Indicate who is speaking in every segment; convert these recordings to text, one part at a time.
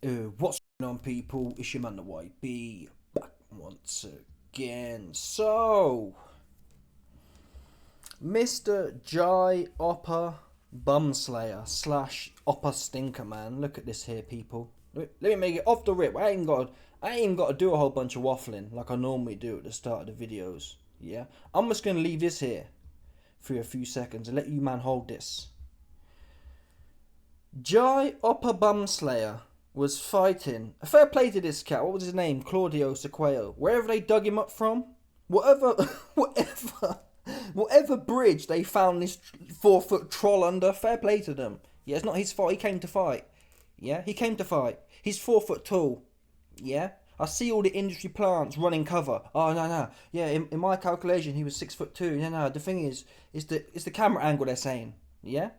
Speaker 1: What's going on, people? It's your man, the YB, back once again. So, Mr. Jai Oppa Bumslayer slash Oppa Stinker Man. Look at this here, people. Let me make it off the rip. I ain't got to do a whole bunch of waffling like I normally do at the start of the videos. Yeah, I'm just gonna leave this here for a few seconds and let you man hold this. Jai Oppa Bumslayer was fighting. A fair play to this cat. What was his name? Claudio Sequeiro. Wherever they dug him up from, whatever bridge they found this 4-foot troll under, fair play to them. Yeah, it's not his fault. He came to fight. Yeah, he came to fight. He's 4 foot tall. Yeah, I see all the industry plants running cover. Oh no. Yeah, in my calculation, he was 6'2". No. The thing is, it's the camera angle they're saying. Yeah.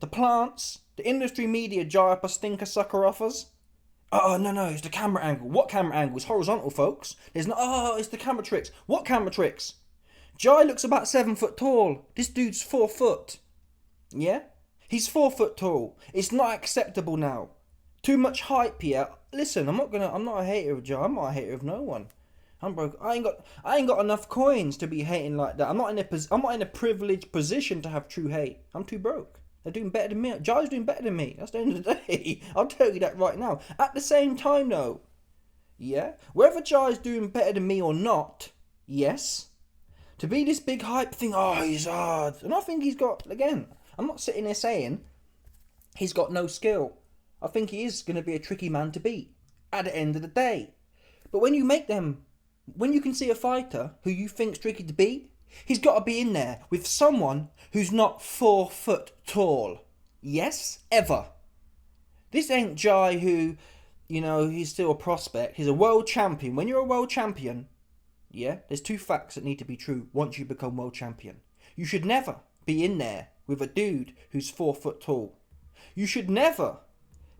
Speaker 1: The plants, the industry media jar up a stinker sucker offers. Oh, no, it's the camera angle. What camera angle? It's horizontal, folks. There's no, it's the camera tricks. What camera tricks? Jai looks about 7 foot tall. This dude's 4 foot. Yeah? He's 4 foot tall. It's not acceptable now. Too much hype here. Listen, I'm not a hater of Jai. I'm not a hater of no one. I'm broke. I ain't got enough coins to be hating like that. I'm not in a privileged position to have true hate. I'm too broke. They're doing better than me. Jai's doing better than me. That's the end of the day. I'll tell you that right now. At the same time, though, yeah, whether Jai's doing better than me or not, yes, to be this big hype thing, he's hard. And I think he's got, again, I'm not sitting there saying he's got no skill. I think he is going to be a tricky man to beat at the end of the day. But when you can see a fighter who you think's tricky to beat, he's got to be in there with someone who's not 4 foot tall. Yes, ever. This ain't Jai who, he's still a prospect. He's a world champion. When you're a world champion, yeah, there's 2 facts that need to be true once you become world champion. You should never be in there with a dude who's 4 foot tall. You should never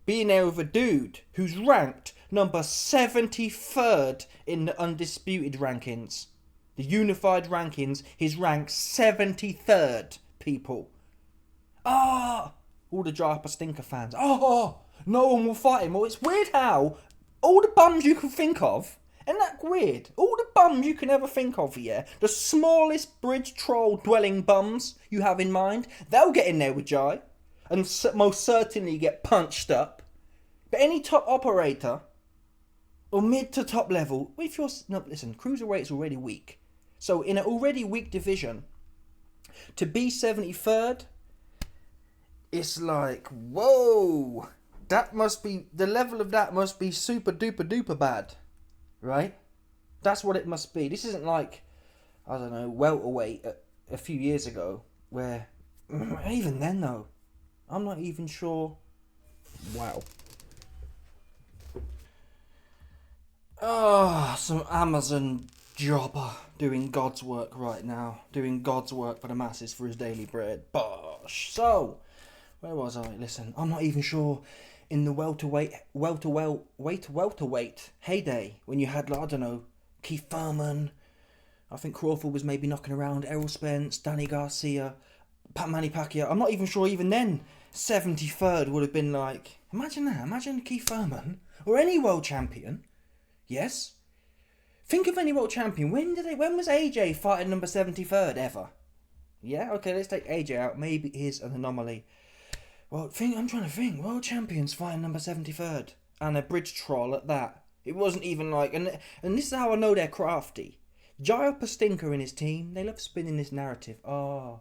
Speaker 1: be in there with a dude who's ranked number 73rd in the Undefeated Rankings. The unified rankings, he's ranked 73rd, people. All the Jai Oppa Stinker fans. No one will fight him. Well, it's weird how all the bums you can think of, isn't that weird? All the bums you can ever think of, yeah, the smallest bridge troll dwelling bums you have in mind, they'll get in there with Jai and most certainly get punched up. But any top operator or mid to top level, listen, cruiserweight's already weak. So in an already weak division, to be 73rd, it's like, whoa, the level of that must be super duper duper bad, right? That's what it must be. This isn't like, I don't know, welterweight a few years ago, where, even then though, I'm not even sure. Wow. Some Amazon jobber doing God's work right now. Doing God's work for the masses for his daily bread. Bosh. So, where was I? Listen, I'm not even sure in the welterweight heyday, when you had, I don't know, Keith Thurman, I think Crawford was maybe knocking around, Errol Spence, Danny Garcia, Manny Pacquiao. I'm not even sure even then 73rd would have been like, imagine that. Imagine Keith Thurman or any world champion. Yes? Think of any world champion. When was AJ fighting number 73rd ever? Yeah, okay, let's take AJ out. Maybe he's an anomaly. Well, I'm trying to think. World champions fighting number 73rd. And a bridge troll at that. It wasn't even like... And this is how I know they're crafty. Jai Oppa Stinker and his team, they love spinning this narrative. I'd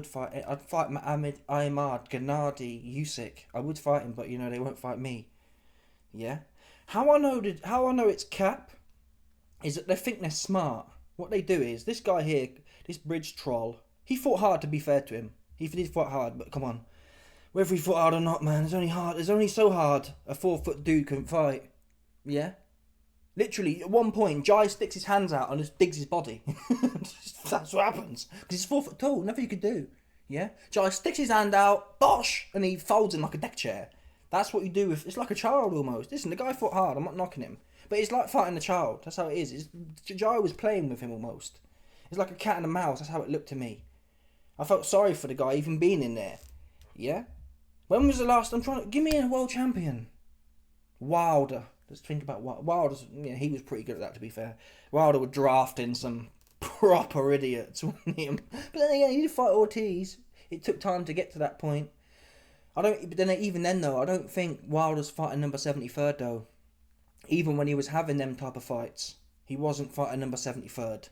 Speaker 1: fight Mohammed Ahmad, Gennady, Usyk. I would fight him, but, they won't fight me. Yeah? How I know it's cap is that they think they're smart. What they do is, this guy here, this bridge troll, he fought hard, to be fair to him. He did fight hard, but come on. Whether he fought hard or not, man, it's only so hard a 4 foot dude can fight. Yeah? Literally, at one point, Jai sticks his hands out and just digs his body. That's what happens. Because he's 4 foot tall, nothing you could do. Yeah? Jai sticks his hand out, bosh, and he folds him like a deck chair. That's what you do it's like a child almost. Listen, the guy fought hard, I'm not knocking him. But it's like fighting a child. That's how it is. Jai was playing with him almost. It's like a cat and a mouse. That's how it looked to me. I felt sorry for the guy even being in there. Yeah? When was the last? Give me a world champion. Wilder. Let's think about Wilder's. Yeah, he was pretty good at that, to be fair. Wilder would draft in some proper idiots, wouldn't he? But then again, he did fight Ortiz. It took time to get to that point. But then even then though, I don't think Wilder's fighting number 73rd though. Even when he was having them type of fights, he wasn't fighting number 73rd.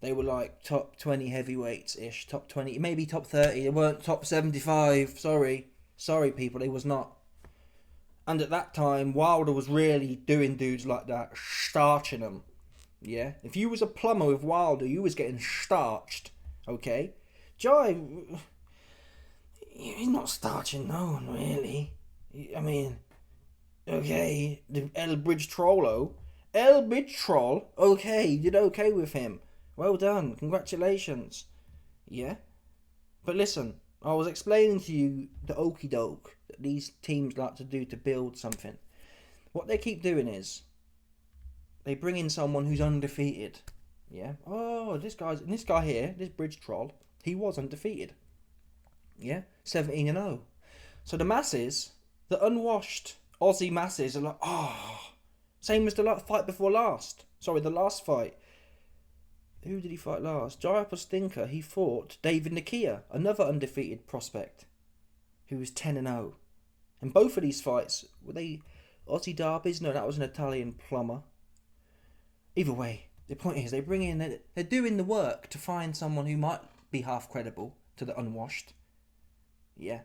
Speaker 1: They were like top 20 heavyweights ish, top 20, maybe top 30. They weren't top 75. Sorry people, they was not. And at that time, Wilder was really doing dudes like that, starching them. Yeah, if you was a plumber with Wilder, you was getting starched. Okay, Jai, he's not starching no one really. I mean, okay, the El Bridge Trollo, okay, you did okay with him. Well done, congratulations. Yeah, but listen, I was explaining to you the okie doke that these teams like to do to build something. What they keep doing is they bring in someone who's undefeated. Yeah. Oh, this guy here, this bridge troll, he was undefeated. Yeah, 17-0. So the masses, the unwashed Aussie masses, are like, same as the fight before last. Sorry, the last fight. Who did he fight last? Jai Stinker. He fought David Nakia, another undefeated prospect, who was 10-0. And both of these fights, were they Aussie derbies? No, that was an Italian plumber. Either way, the point is they're doing the work to find someone who might be half credible to the unwashed. Yeah.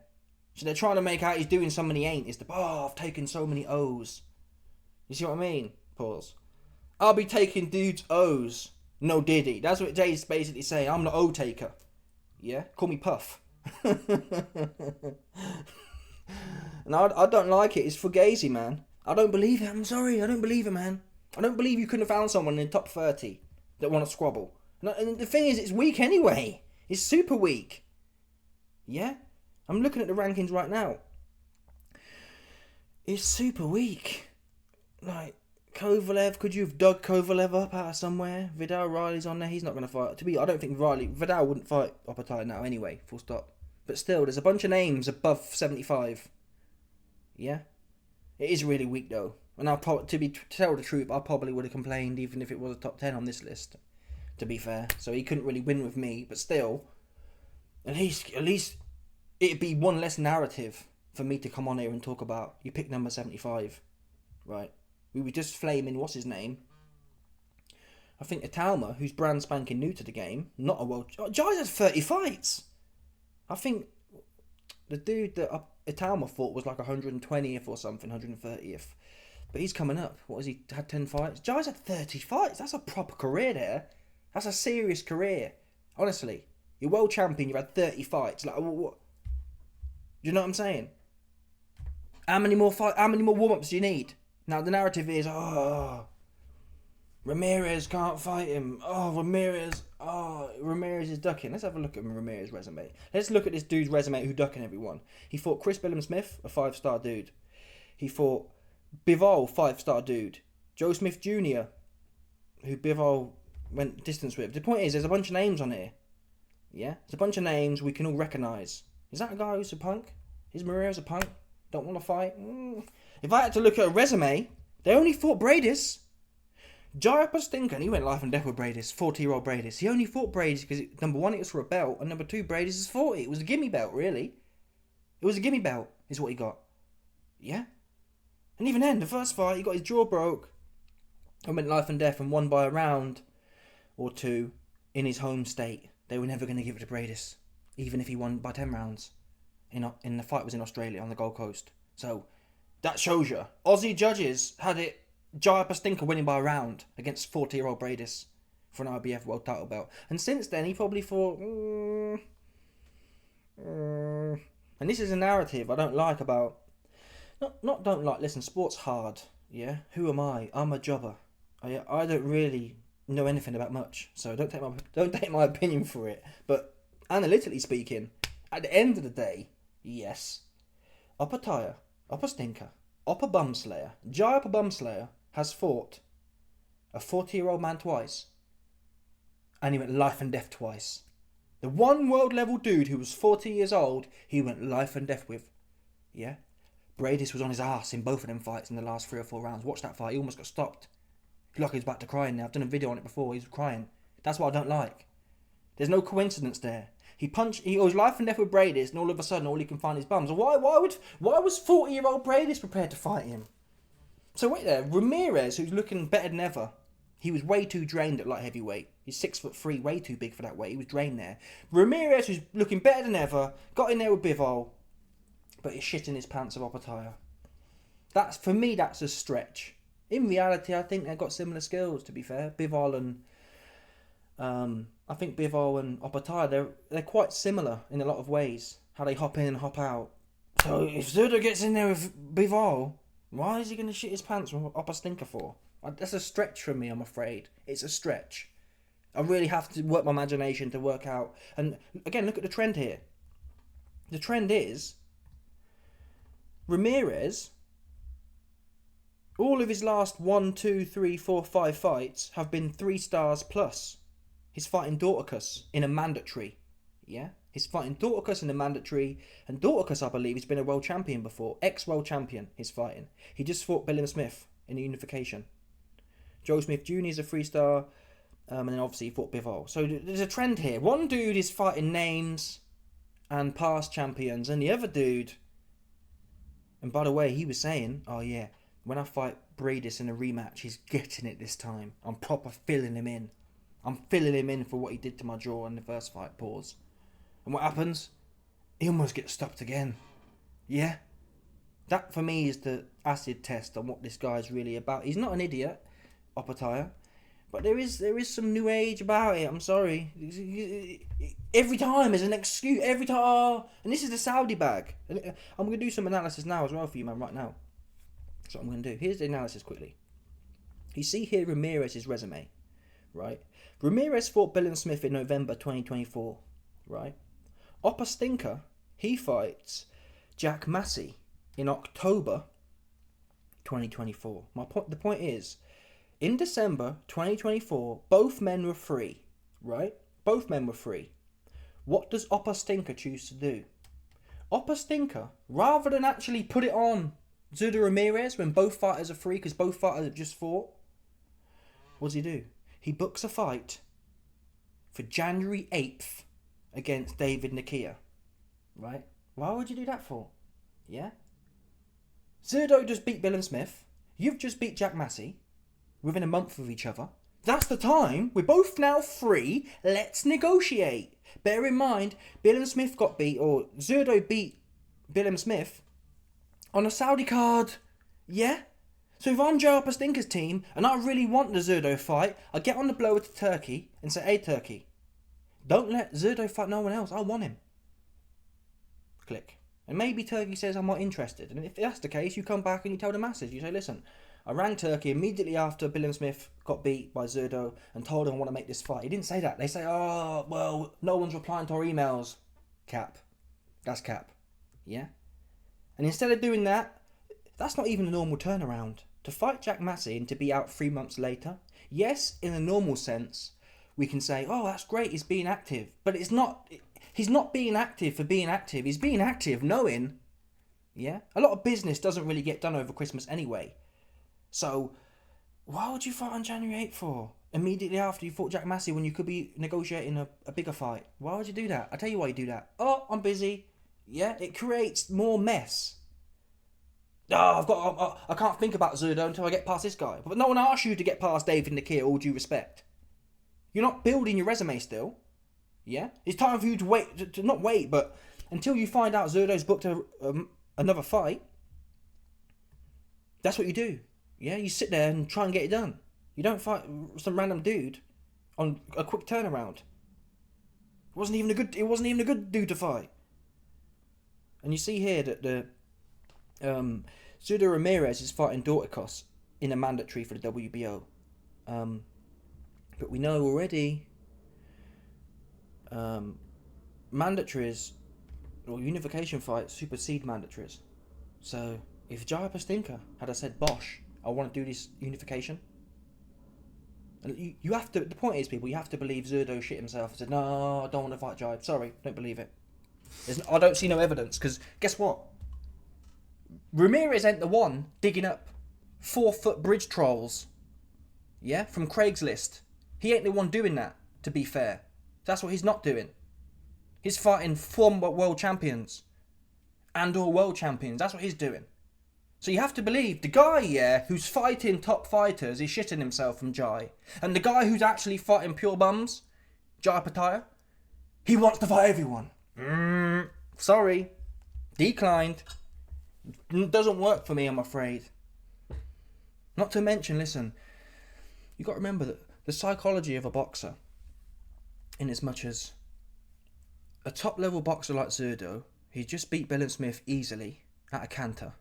Speaker 1: So they're trying to make out he's doing something he ain't. It's I've taken so many O's. You see what I mean? Pause. I'll be taking dudes' O's. No Diddy. That's what Jay's basically saying. I'm the O taker. Yeah? Call me Puff. And I don't like it. It's Fugazi, man. I don't believe it. I'm sorry. I don't believe it, man. I don't believe you couldn't have found someone in the top 30 that want to squabble. And the thing is, it's weak anyway. It's super weak. Yeah? I'm looking at the rankings right now. It's super weak. Like, Kovalev, could you have dug Kovalev up out of somewhere? Vidal Riley's on there. He's not going to fight. I don't think Vidal wouldn't fight Opetaia now anyway, full stop. But still, there's a bunch of names above 75. Yeah? It is really weak though. And to tell the truth, I probably would have complained even if it was a top 10 on this list. To be fair. So he couldn't really win with me. But still, at least it'd be one less narrative for me to come on here and talk about. You picked number 75. Right? We were just flaming, what's his name? I think Italma, who's brand spanking new to the game. Not a world... Jai's had 30 fights! I think the dude that Italma fought was like 120th or something, 130th. But he's coming up. What has he had? 10 fights? Jai's had 30 fights. That's a proper career there. That's a serious career. Honestly. You're world champion, you've had 30 fights. Like, what? Do you know what I'm saying? How many more warm-ups do you need? Now, the narrative is, Ramirez can't fight him. Ramirez is ducking. Let's have a look at Ramirez's resume. Let's look at this dude's resume who's ducking everyone. He fought Chris Billum-Smith, a 5-star dude. He fought Bivol, 5-star dude. Joe Smith Jr., who Bivol went distance with. The point is, there's a bunch of names on here. Yeah? There's a bunch of names we can all recognise. Is that a guy who's a punk? Is Ramirez a punk? Don't want to fight? If I had to look at a resume, they only fought Bradis. Jai Stinker, and he went life and death with Bradis, 40-year-old Bradis. He only fought Bradis because, number one, it was for a belt, and number two, Bradis is 40. It was a gimme belt, really. It was a gimme belt, is what he got. Yeah? And even then, the first fight, he got his jaw broke, and went life and death, and won by a round or two in his home state. They were never going to give it to Bradis, even if he won by 10 rounds. In the fight was in Australia, on the Gold Coast. So, that shows you. Aussie judges had it Jai Stinker winning by a round against 40-year-old Bradis for an IBF world title belt. And since then, he probably thought... And this is a narrative I don't like about... Don't like. Listen, sport's hard, yeah? Who am I? I'm a jobber. I don't really know anything about much, so don't take my opinion for it. But analytically speaking, at the end of the day, yes, Opetaia, Stinker, Bumslayer, Jai Bumslayer has fought a 40-year-old man twice, and he went life and death twice. The one world level dude who was 40 years old, he went life and death with. Yeah? Bradis was on his ass in both of them fights in the last 3 or 4 rounds. Watch that fight, he almost got stopped. He looked like he was about to cry now. I've done a video on it before, he was crying. That's what I don't like. There's no coincidence there. He was life and death with Bradis, and all of a sudden all he can find is bums. Why was 40-year-old Bradis prepared to fight him? So wait there, Ramirez, who's looking better than ever, he was way too drained at light heavyweight. He's 6'3", way too big for that weight. He was drained there. Ramirez, who's looking better than ever, got in there with Bivol, but he's shitting his pants of Opetaia. For me, that's a stretch. In reality, I think they've got similar skills, to be fair. Bivol and Opetaia, they're quite similar in a lot of ways. How they hop in and hop out. So if Zurdo gets in there with Bivol, why is he going to shit his pants from Opetaia for? That's a stretch for me, I'm afraid. It's a stretch. I really have to work my imagination to work out. And again, look at the trend here. The trend is Ramirez, all of his last 1, 2, 3, 4, 5 fights have been 3 stars plus. He's fighting Dorticus in a mandatory. Yeah? He's fighting Dorticus in a mandatory. And Dorticus, I believe, has been a world champion before. Ex-world champion he's fighting. He just fought Billiam Smith in the unification. Joe Smith Jr. is a 3-star. And then obviously he fought Bivol. So there's a trend here. One dude is fighting names and past champions. And the other dude... And by the way, he was saying, oh yeah, when I fight Bradis in a rematch, he's getting it this time. I'm proper filling him in. I'm filling him in for what he did to my jaw in the first fight. Pause. And what happens? He almost gets stopped again. Yeah? That for me is the acid test on what this guy's really about. He's not an idiot, Opetaia. But there is some new age about it. I'm sorry. Every time there's an excuse. Every time. And this is the Saudi bag. I'm going to do some analysis now as well for you, man, right now. That's what I'm going to do. Here's the analysis quickly. You see here Ramirez's resume, right? Ramirez fought Billiam Smith in November 2024, right? Opetaia, he fights Jack Massey in October 2024. The point is, in December 2024, both men were free, right? Both men were free. What does Opetaia choose to do? Opetaia, rather than actually put it on Zurdo Ramirez when both fighters are free, because both fighters have just fought, what does he do? He books a fight for January 8th against David Nakia, right? Why would you do that for? Yeah? Zurdo just beat Billiam Smith. You've just beat Jack Massey. Within a month of each other. That's the time. We're both now free. Let's negotiate. Bear in mind, Billiam Smith got beat, or Zurdo beat Billiam Smith on a Saudi card. Yeah? So if I'm Joe Opetaia's team, and I really want the Zurdo fight, I get on the blower to Turkey and say, hey Turkey, don't let Zurdo fight no one else. I want him. Click. And maybe Turkey says I'm not interested. And if that's the case, you come back and you tell the masses. You say, listen, I rang Turkey immediately after Billiam Smith got beat by Zurdo and told him I want to make this fight. He didn't say that. They say, oh, well, no one's replying to our emails. Cap. That's cap. Yeah? And instead of doing that, that's not even a normal turnaround. To fight Jack Massey and to be out 3 months later, yes, in a normal sense, we can say, oh, that's great, he's being active. But it's not, he's not being active for being active. He's being active knowing, yeah? A lot of business doesn't really get done over Christmas anyway. So, why would you fight on January 8th for? Immediately after you fought Jack Massey when you could be negotiating a bigger fight. Why would you do that? I'll tell you why you do that. Oh, I'm busy. Yeah, it creates more mess. Oh, I can't think about Zurdo until I get past this guy. But no one asked you to get past David Nakia, all due respect. You're not building your resume still. Yeah? It's time for you to wait, to not wait, but until you find out Zurdo's booked another fight, that's what you do. Yeah, you sit there and try and get it done. You don't fight some random dude on a quick turnaround. It wasn't even a good dude to fight. And you see here that the Zurdo Ramirez is fighting Dorticus in a mandatory for the WBO. But we know already mandatories or unification fights supersede mandatories. So if Jai Opetaia had said, Bosh, I want to do this unification, And you have to. The point is, people, you have to believe Zurdo shit himself and said, "No, I don't want to fight Jai. Sorry, don't believe it. I don't see no evidence." Because guess what? Ramirez ain't the one digging up 4-foot bridge trolls. Yeah, from Craigslist. He ain't the one doing that. To be fair, that's what he's not doing. He's fighting former world champions and/or world champions. That's what he's doing. So you have to believe the guy, yeah, who's fighting top fighters is shitting himself from Jai. And the guy who's actually fighting pure bums, Jai Opetaia, he wants to fight everyone. Sorry. Declined. Doesn't work for me, I'm afraid. Not to mention, listen, you got to remember that the psychology of a boxer, in as much as a top level boxer like Zurdo, he just beat Belen Smith easily at a canter.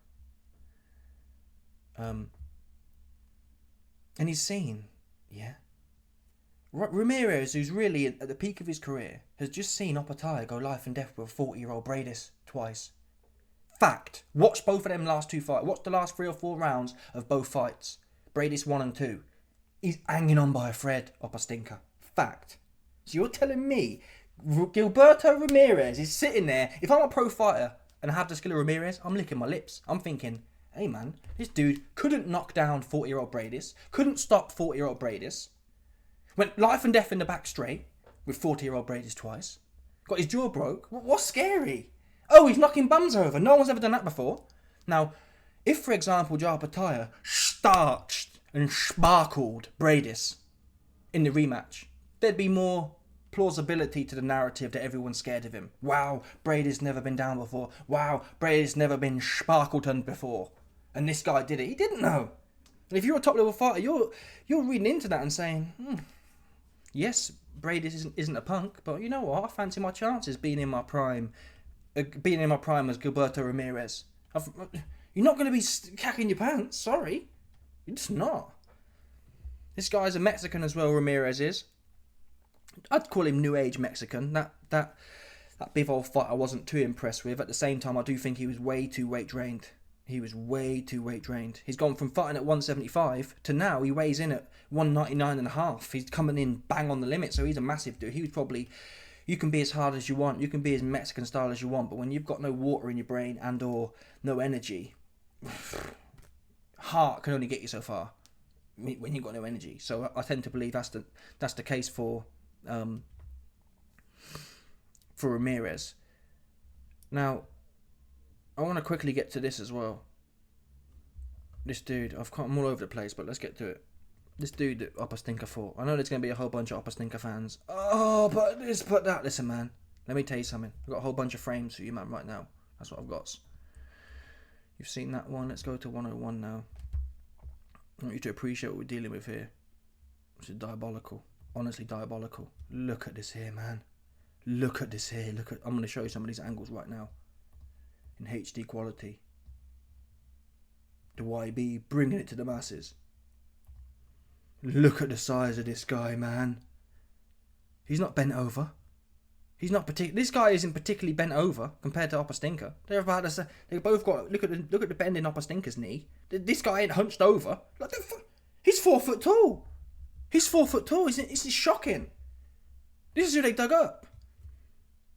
Speaker 1: And he's seen, yeah. Ramirez, who's really at the peak of his career, has just seen Opetaia go life and death with a 40-year-old Bradis twice. Fact. Watch both of them last two fights. Watch the last 3 or 4 rounds of both fights. Bradis 1 and 2. He's hanging on by a thread, Opastinka. Fact. So you're telling me Gilberto Ramirez is sitting there. If I'm a pro fighter and I have the skill of Ramirez, I'm licking my lips. I'm thinking, hey man, this dude couldn't knock down 40-year-old Bradis, couldn't stop 40-year-old Bradis, went life and death in the back straight with 40-year-old Bradis twice, got his jaw broke. What's scary? Oh, he's knocking bums over. No one's ever done that before. Now, if, for example, Jai Opetaia starched and sparkled Bradis in the rematch, there'd be more plausibility to the narrative that everyone's scared of him. Wow, Bradis never been down before. Wow, Bradis never been sparkleton before. And this guy did it. He didn't know. And if you're a top level fighter, you're reading into that and saying, yes, Bradis isn't a punk, but you know what? I fancy my chances being in my prime. Being in my prime as Gilberto Ramirez. You're not going to be cacking your pants. Sorry. You're just not. This guy's a Mexican as well, Ramirez is. I'd call him New Age Mexican. That Bivol fight I wasn't too impressed with. At the same time, I do think he was way too weight drained. He was way too weight drained. He's gone from fighting at 175 to now he weighs in at 199.5. He's coming in bang on the limit, so he's a massive dude. He was probably... You can be as hard as you want. You can be as Mexican style as you want. But when you've got no water in your brain and or no energy, heart can only get you so far when you've got no energy. So I tend to believe that's the case for Ramirez. Now, I want to quickly get to this as well. This dude, I'm all over the place, but let's get to it. This dude that Opastinka fought. I know there's going to be a whole bunch of Opastinka fans. Oh, but this, but that. Listen, man. Let me tell you something. I've got a whole bunch of frames for you, man, right now. That's what I've got. You've seen that one. Let's go to 101 now. I want you to appreciate what we're dealing with here. This is diabolical. Honestly diabolical. Look at this here, man. Look at this here. I'm going to show you some of these angles right now. In HD quality. The YB bringing it to the masses. Look at the size of this guy, man. He's not bent over. He's not This guy isn't particularly bent over compared to Opastinka. They're about to say they both got look at the bend in Opastinka's knee. This guy ain't hunched over. He's 4 foot tall. He's 4 foot tall. It's shocking. This is who they dug up.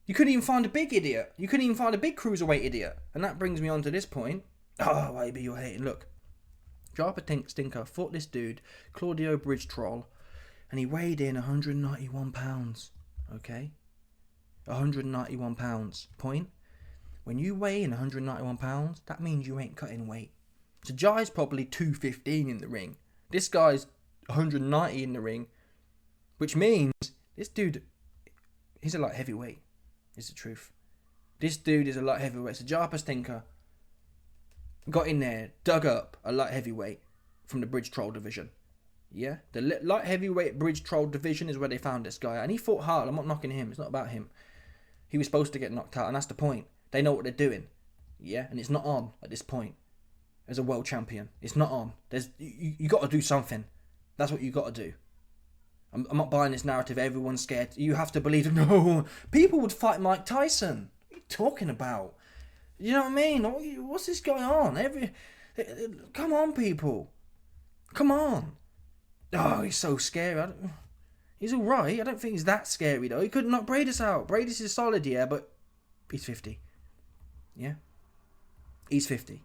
Speaker 1: You couldn't even find a big idiot. You couldn't even find a big cruiserweight idiot. And that brings me on to this point. Oh, maybe you're hating. Look. Jai Opetaia fought this dude, Claudio Bridge Troll, and he weighed in 191 pounds. Okay? 191 pounds. Point. When you weigh in 191 pounds, that means you ain't cutting weight. So Jai's probably 215 in the ring. This guy's 190 in the ring, which means this dude, he's a light heavyweight. Is the truth. This dude is a light heavyweight. So Jai Opetaia got in there, dug up a light heavyweight from the Bridge Troll division. Yeah? The light heavyweight Bridge Troll division is where they found this guy. And he fought hard. I'm not knocking him. It's not about him. He was supposed to get knocked out, and that's the point. They know what they're doing. Yeah? And it's not on at this point. As a world champion. It's not on. You got to do something. That's what you got to do. I'm not buying this narrative. Everyone's scared. You have to believe it. No. People would fight Mike Tyson. What are you talking about? You know what I mean? What's this going on? Come on, people. Come on. Oh, he's so scary. He's all right. I don't think he's that scary though. He could knock Bradis out. Bradis is solid, yeah, but he's 50. Yeah, he's 50.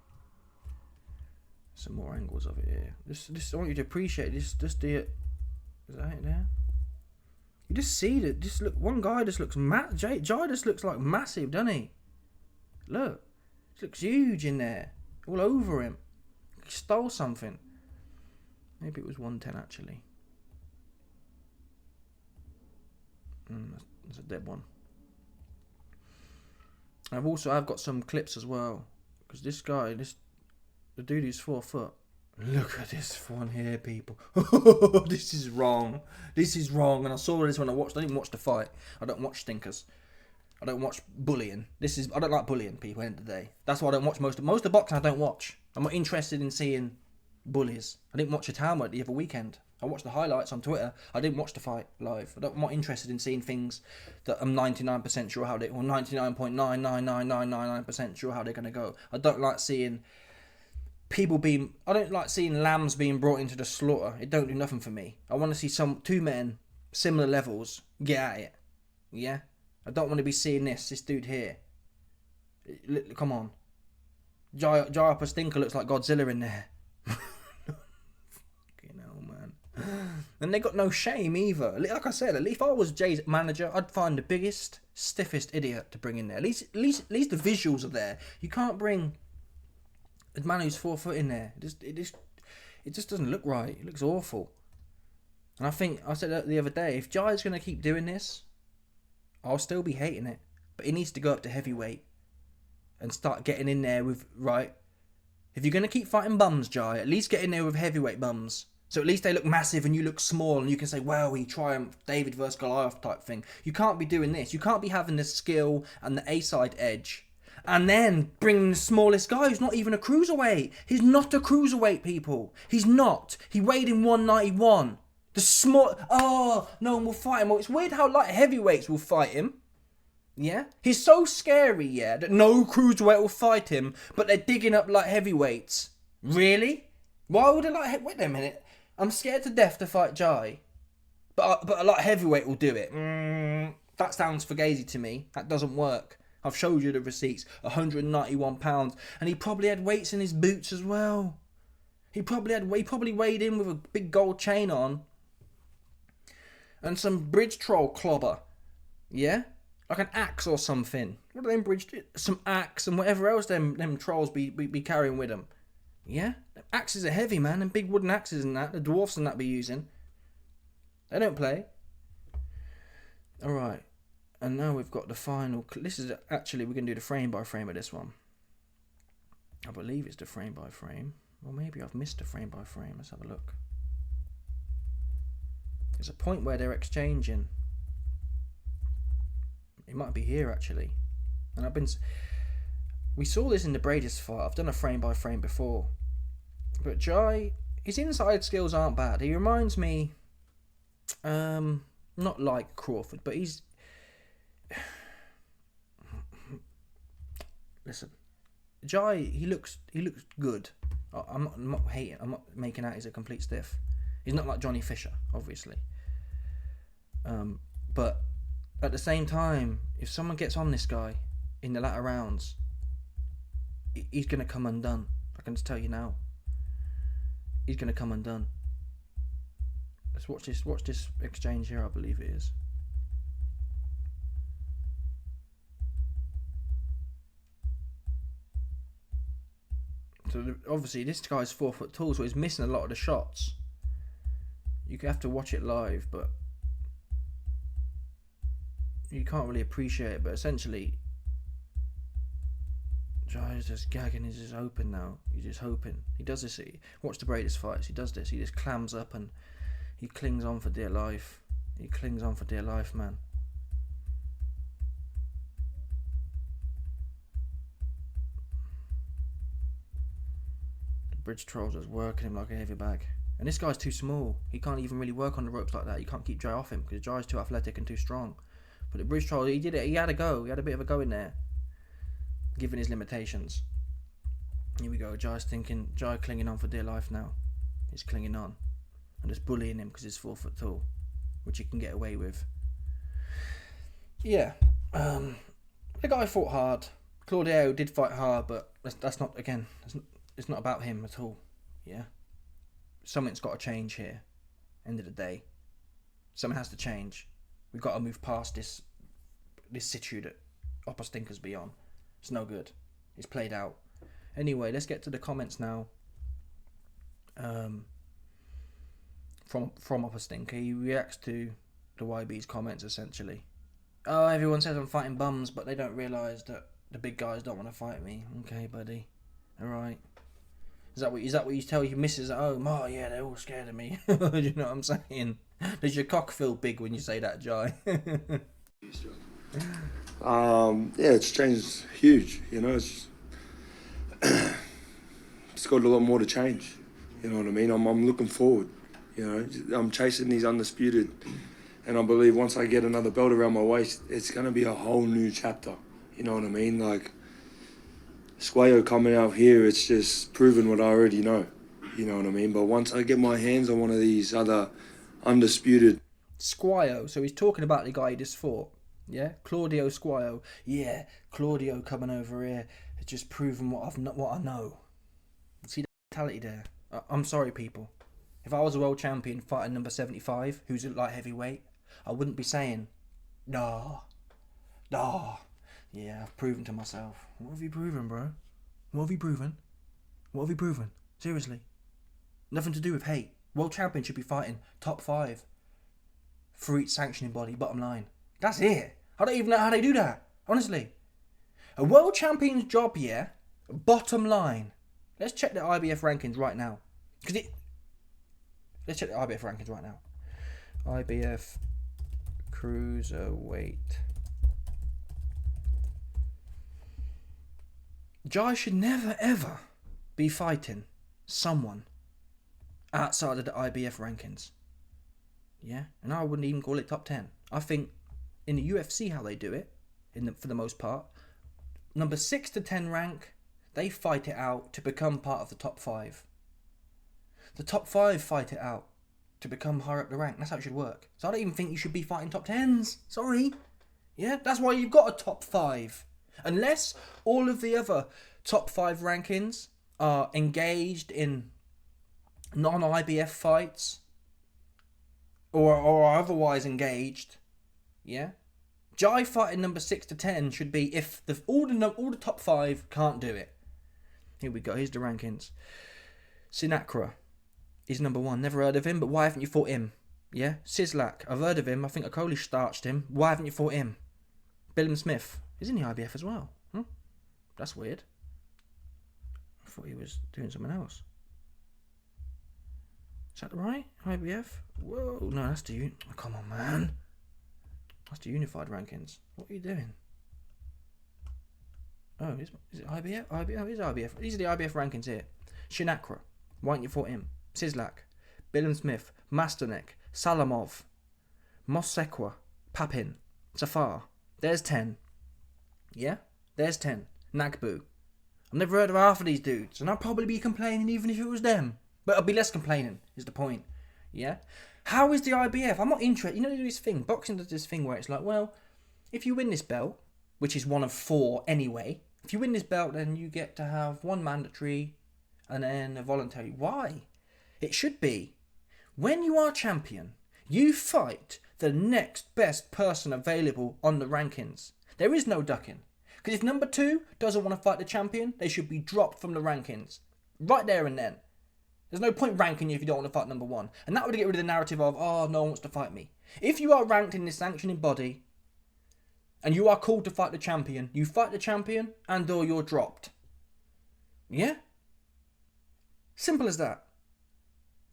Speaker 1: Some more angles of it here. I want you to appreciate this. Just the. Is that it there? You just see that. Just look. One guy just looks Jai just looks like massive, doesn't he? Look, he looks huge in there, all over him. He stole something. Maybe it was 110 actually. That's a dead one. I've got some clips as well, because this guy, the dude who's 4 foot. Look at this one here, people. This is wrong. This is wrong. And I saw this when I didn't even watch the fight. I don't watch stinkers. I don't watch bullying. I don't like bullying people at the end of the day. That's why I don't watch most of boxing. I don't watch. I'm not interested in seeing bullies. I didn't watch a Talmud the other weekend. I watched the highlights on Twitter. I didn't watch the fight live. I'm not interested in seeing things that I'm 99% sure how or 99.99999% sure how they're going to go. I don't like seeing I don't like seeing lambs being brought into the slaughter. It don't do nothing for me. I want to see two men, similar levels, get at it. Yeah? I don't want to be seeing this dude here. Come on. Jai Stinker looks like Godzilla in there. Fucking hell, man. And they got no shame either. Like I said, if I was Jay's manager, I'd find the biggest, stiffest idiot to bring in there. At least the visuals are there. You can't bring a man who's 4 foot in there. It just doesn't look right. It looks awful. And I said that the other day, if Jai's going to keep doing this, I'll still be hating it. But he needs to go up to heavyweight and start getting in there with, right? If you're going to keep fighting bums, Jai, at least get in there with heavyweight bums. So at least they look massive and you look small and you can say, well, he triumphed, David versus Goliath type thing. You can't be doing this. You can't be having the skill and the A-side edge and then bringing the smallest guy who's not even a cruiserweight. He's not a cruiserweight, people. He's not. He weighed in 191. No one will fight him. Well, it's weird how light heavyweights will fight him. Yeah? He's so scary, yeah, that no cruiserweight will fight him, but they're digging up light heavyweights. Really? Why would wait a minute. I'm scared to death to fight Jai. But a light heavyweight will do it. That sounds fugazi to me. That doesn't work. I've showed you the receipts. 191 pounds. And he probably had weights in his boots as well. He probably weighed in with a big gold chain on. And some bridge troll clobber. Yeah? Like an axe or something. What are them some axe and whatever else them trolls be carrying with them. Yeah? Axes are heavy, man. And big wooden axes and that. The dwarfs and that be using. They don't play. Alright. And now we've got the final. This is actually, we're going to do the frame by frame of this one. I believe it's the frame by frame. Or maybe I've missed the frame by frame. Let's have a look. There's a point where they're exchanging. It might be here actually. And we saw this in the Bradis fight. I've done a frame by frame before. But Jai, his inside skills aren't bad. He reminds me, not like Crawford, but he's... Listen, Jai, he looks good. I'm not hating. I'm not making out he's a complete stiff. He's not like Johnny Fisher, obviously. But at the same time, if someone gets on this guy in the latter rounds, he's going to come undone. I can just tell you now. He's going to come undone. Let's watch this exchange here, I believe it is. So obviously this guy's 4 foot tall, so he's missing a lot of the shots. You have to watch it live, but you can't really appreciate it. But essentially, Jai's just gagging. He's just open now. He's just hoping. He does this. Watch the Bradis fights. He does this. He just clams up and he clings on for dear life. He clings on for dear life, man. The bridge trolls is working him like a heavy bag. And this guy's too small. He can't even really work on the ropes like that. You can't keep Jai off him because Jai's too athletic and too strong. But the bridge troll, he did it. He had a go. He had a bit of a go in there, given his limitations. Here we go. Jai clinging on for dear life now. He's clinging on. and just bullying him because he's 4 foot tall, which he can get away with. Yeah, the guy fought hard. Claudio did fight hard, but that's not, again, it's not about him at all. Yeah, something's got to change here. End of the day, something has to change. We've got to move past this situation that Opetaia be on. It's no good. It's played out. Anyway, let's get to the comments now. From Opetaia, he reacts to the YB's comments essentially. Oh, everyone says I'm fighting bums, but they don't realise that the big guys don't want to fight me. Okay, buddy. All right. Is that what you tell your missus at home? Oh yeah, they're all scared of me. Do you know what I'm saying? Does your cock feel big when you say that, Jai?
Speaker 2: Yeah, it's changed huge. You know, it's got a lot more to change. You know what I mean? I'm looking forward. You know, I'm chasing these undisputed, and I believe once I get another belt around my waist, it's gonna be a whole new chapter. You know what I mean? Like Squayo coming out here, it's just proving what I already know. You know what I mean? But once I get my hands on one of these other undisputed
Speaker 1: Squayo, so he's talking about the guy he just fought. Yeah, Claudio Squayo. Yeah, Claudio coming over here has just proven what I know. See the mentality there? I'm sorry, people. If I was a world champion fighting number 75, who's at light heavyweight, I wouldn't be saying, yeah, I've proven to myself. What have you proven, bro? What have you proven? What have you proven? Seriously. Nothing to do with hate. World champion should be fighting top 5 for each sanctioning body, bottom line. That's it. I don't even know how they do that, honestly. A world champion's job, yeah, bottom line. Let's check the IBF rankings right now. Let's check the IBF rankings right now. IBF Cruiserweight. Jai should never ever be fighting someone outside of the IBF rankings. Yeah, and I wouldn't even call it top 10. I think in the UFC how they do it, for the most part, number 6 to 10 rank, they fight it out to become part of the top 5. The top 5 fight it out to become higher up the rank. That's how it should work. So I don't even think you should be fighting top 10s. Sorry. Yeah, that's why you've got a top 5. Unless all of the other top 5 rankings are engaged in non-IBF fights or are otherwise engaged, yeah. Jai fighting number 6 to 10 should be if all the top 5 can't do it. Here we go. Here's the rankings. Sinakra is number 1. Never heard of him, but why haven't you fought him? Yeah. Sislak, I've heard of him. I think Okoli starched him. Why haven't you fought him? Billum Smith is in the IBF as well. That's weird. I thought he was doing something else. Is that right? IBF? Whoa, no, that's the... Oh, come on, man. That's the unified rankings. What are you doing? Oh, is it IBF? IBF is IBF. These are the IBF rankings here. Shinakra. Why haven't you fought him? Sislak. Billum Smith. Masternek. Salamov. Mosekwa. Papin. Safar. There's 10. Yeah? There's 10. Nagbu. I've never heard of half of these dudes, and I'd probably be complaining even if it was them. But I'll be less complaining, is the point. Yeah? How is the IBF? I'm not interested. You know, they do this thing. Boxing does this thing where it's like, well, if you win this belt, which is one of 4 anyway, if you win this belt, then you get to have 1 mandatory and then a voluntary. Why? It should be, when you are champion, you fight the next best person available on the rankings. There is no ducking. Because if number 2 doesn't want to fight the champion, they should be dropped from the rankings. Right there and then. There's no point ranking you if you don't want to fight number 1. And that would get rid of the narrative of, oh, no one wants to fight me. If you are ranked in this sanctioning body and you are called to fight the champion, you fight the champion and or you're dropped. Yeah? Simple as that.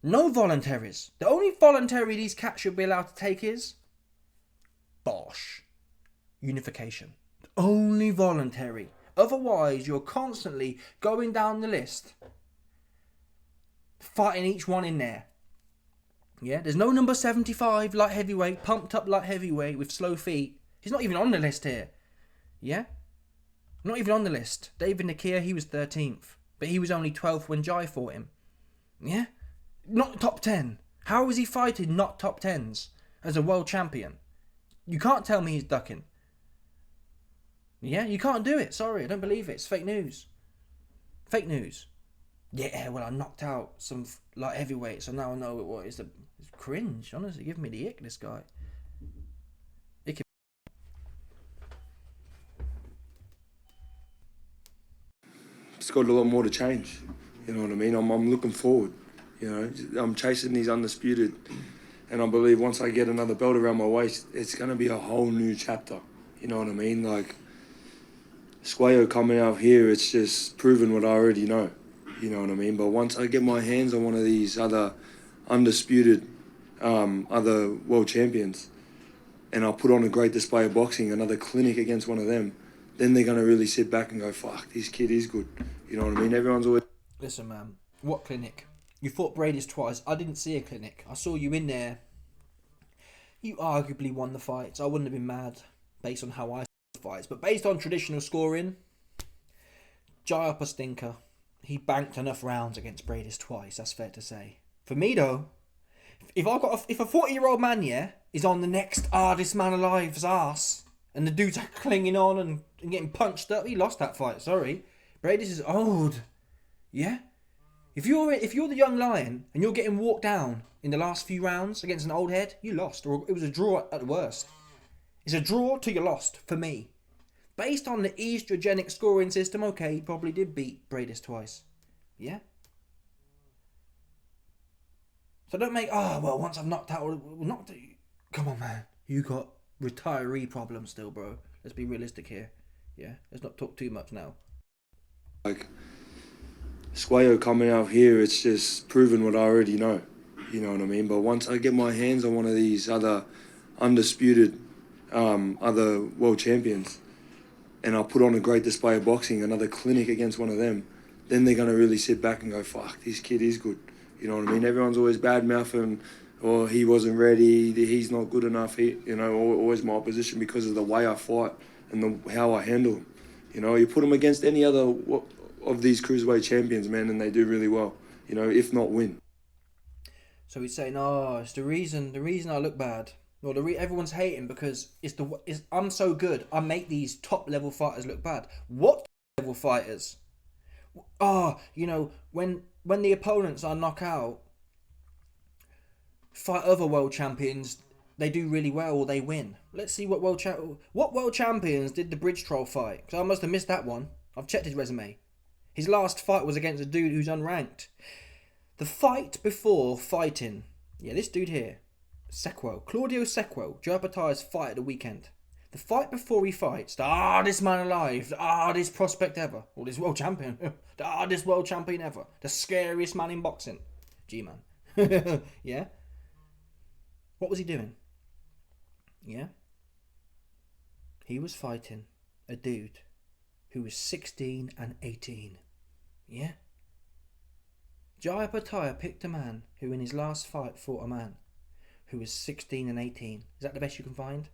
Speaker 1: No voluntaries. The only voluntary these cats should be allowed to take is bosh. Unification. Only voluntary. Otherwise, you're constantly going down the list, fighting each one in there. Yeah, there's no number 75 light heavyweight, pumped up light heavyweight with slow feet. He's not even on the list here. Yeah? Not even on the list. David Nakia, he was 13th. But he was only 12th when Jai fought him. Yeah? Not top 10. How is he fighting not top 10s as a world champion? You can't tell me he's ducking. Yeah, you can't do it. Sorry, I don't believe it. It's fake news. Fake news. Yeah, well, I knocked out some like heavyweight, so now I know what is. It's cringe. Honestly, giving me the ick. This guy.
Speaker 2: It's got a lot more to change. You know what I mean? I'm looking forward. You know, I'm chasing these undisputed, and I believe once I get another belt around my waist, it's gonna be a whole new chapter. You know what I mean? Like Squayo coming out here, it's just proving what I already know. You know what I mean? But once I get my hands on one of these other undisputed, other world champions, and I'll put on a great display of boxing, another clinic against one of them, then they're gonna really sit back and go, "Fuck, this kid is good." You know what I mean? Everyone's always.
Speaker 1: Listen, man. What clinic? You fought Brady's twice. I didn't see a clinic. I saw you in there. You arguably won the fights. I wouldn't have been mad based on how I saw the fights, but based on traditional scoring, Jai up a stinker. He banked enough rounds against Brady's twice. That's fair to say. For me though, if a 40-year-old man, yeah, is on the next hardest man alive's ass, and the dude's clinging on and getting punched up, he lost that fight. Sorry, Brady's is old. Yeah. If you're the young lion and you're getting walked down in the last few rounds against an old head, you lost, or it was a draw at the worst. It's a draw till you lost for me. Based on the estrogenic scoring system, okay, he probably did beat Brady's twice. Yeah? So don't make, once I've knocked out, come on, man. You got retiree problems still, bro. Let's be realistic here. Yeah? Let's not talk too much now.
Speaker 2: Like Squayo coming out here, it's just proving what I already know. You know what I mean? But once I get my hands on one of these other undisputed, other world champions, and I'll put on a great display of boxing, another clinic against one of them, then they're gonna really sit back and go, "Fuck, this kid is good." You know what I mean? Everyone's always bad mouthing, or he wasn't ready, he's not good enough. Always my opposition because of the way I fight and how I handle him. You know, you put them against any other of these cruiserweight champions, man, and they do really well. You know, if not win.
Speaker 1: So he's saying, it's the reason I look bad. Well, everyone's hating because I'm so good. I make these top level fighters look bad. What level fighters? When the opponents I knock out fight other world champions, they do really well or they win. Let's see what world champions did the Bridge Troll fight? Because I must have missed that one. I've checked his resume. His last fight was against a dude who's unranked. The fight before fighting, this dude here, Claudio Sequo, Joe Opetaia's fight at the weekend. The fight before he fights, the hardest man alive, the hardest prospect ever, or this world champion, the hardest world champion ever, the scariest man in boxing, G-man. Yeah? What was he doing? Yeah? He was fighting a dude who was 16 and 18. Yeah? Jai Opetaia picked a man who in his last fight fought a man who was 16 and 18. Is that the best you can find?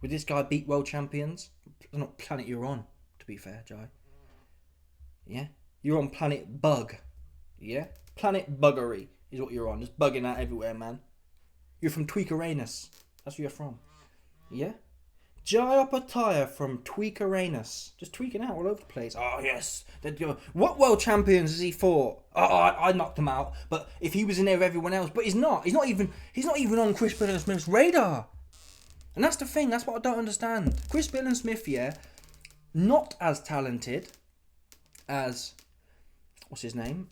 Speaker 1: Would this guy beat world champions? It's not planet you're on, to be fair, Jai. Yeah? You're on planet Bug. Yeah? Planet Buggery is what you're on. Just bugging out everywhere, man. You're from Tweakeranus. That's where you're from. Yeah? Jai Opetaia from Tweakeranus. Just tweaking out all over the place. Oh, yes. What world champions has he fought? I knocked him out. But if he was in there with everyone else. But he's not. He's not even on Chris Billion-Smith's radar. And that's the thing. That's what I don't understand. Chris Billion-Smith, not as talented as, what's his name?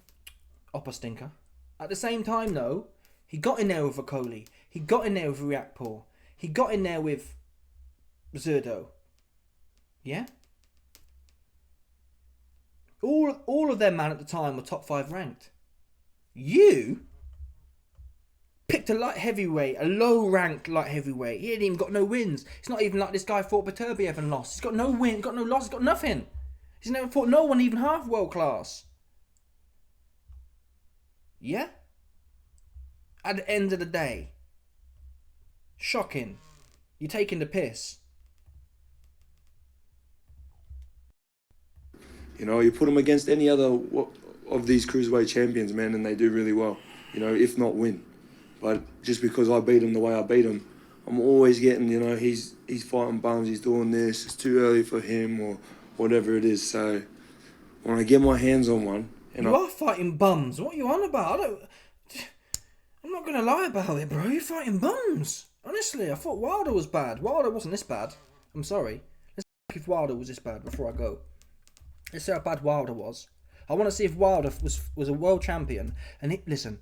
Speaker 1: Oppa Stinker. At the same time, though, he got in there with Vakoli. He got in there with Riakpor. He got in there with Zerdo. Yeah? All of them, man, at the time were top 5 ranked. You picked a light heavyweight, a low-ranked light heavyweight. He ain't even got no wins. It's not even like this guy fought Beterbiev and lost. He's got no win, got no loss, he's got nothing. He's never fought no one even half world class. Yeah? At the end of the day, shocking. You're taking the piss.
Speaker 2: You know, you put them against any other of these cruiserweight champions, man, and they do really well. You know, if not win. But just because I beat him the way I beat him, I'm always getting, he's fighting bums, he's doing this, it's too early for him or whatever it is. So when I get my hands on one...
Speaker 1: You are fighting bums. What are you on about? I'm not going to lie about it, bro. You're fighting bums. Honestly, I thought Wilder was bad. Wilder wasn't this bad. I'm sorry. Let's see if Wilder was this bad before I go. Let's see how bad Wilder was. I want to see if Wilder was a world champion. And listen,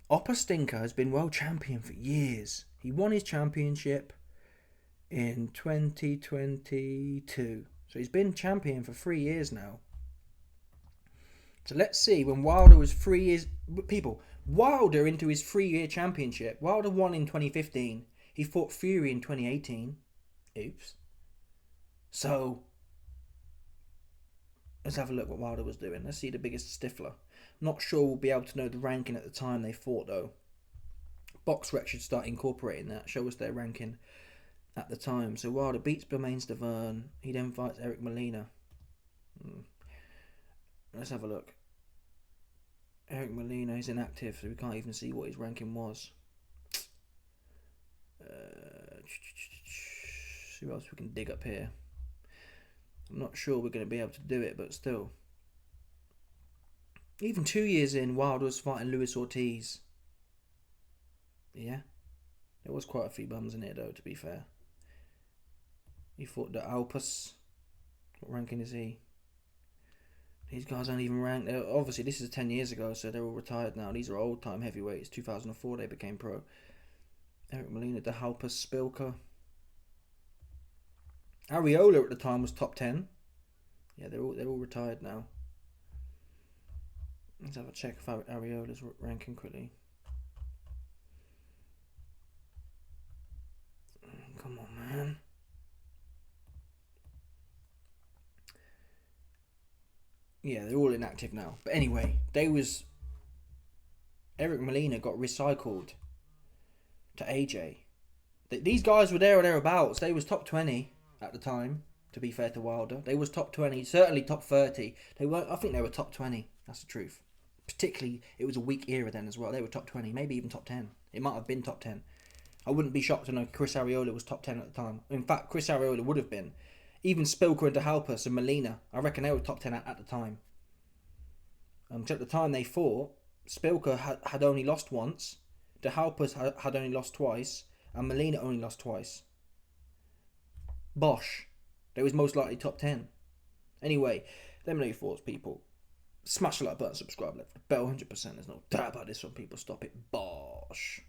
Speaker 1: Oppa Stinker has been world champion for years. He won his championship in 2022. So he's been champion for 3 years now. So let's see when Wilder was 3 years... People, Wilder into his 3-year championship. Wilder won in 2015. He fought Fury in 2018. Oops. So, let's have a look what Wilder was doing. Let's see the biggest stifler. Not sure we'll be able to know the ranking at the time they fought though. BoxRec should start incorporating that. Show us their ranking at the time. So Wilder beats Bermain Stavern. He then fights Eric Molina. Let's have a look. Eric Molina is inactive, so we can't even see what his ranking was. See what else we can dig up here. I'm not sure we're going to be able to do it, but still. Even 2 years in, Wilder was fighting Luis Ortiz. Yeah. There was quite a few bums in here, though, to be fair. He fought the Alpus. What ranking is he? These guys aren't even ranked. Obviously, this is 10 years ago, so they're all retired now. These are old-time heavyweights. 2004, they became pro. Eric Molina, De Halpus, Spilker. Areola at the time was top 10. Yeah, they're all retired now. Let's have a check of Areola's ranking quickly. Come on, man. Yeah, they're all inactive now. But anyway, Eric Molina got recycled to AJ. These guys were there or thereabouts. They was top 20 at the time, to be fair to Wilder. They was top 20, certainly top 30. I think they were top 20. That's the truth. Particularly, it was a weak era then as well. They were top 20, maybe even top 10. It might have been top 10. I wouldn't be shocked to know Chris Areola was top 10 at the time. In fact, Chris Areola would have been. Even Spilker and De Halpus and Molina, I reckon they were top 10 at the time. So at the time they fought, Spilker had only lost once, De Halpus had only lost twice, and Molina only lost twice. Bosh. They was most likely top 10. Anyway, let me know your thoughts, people. Smash the like button, subscribe, left the bell, 100%. There's no doubt about this one, people. Stop it. Bosh.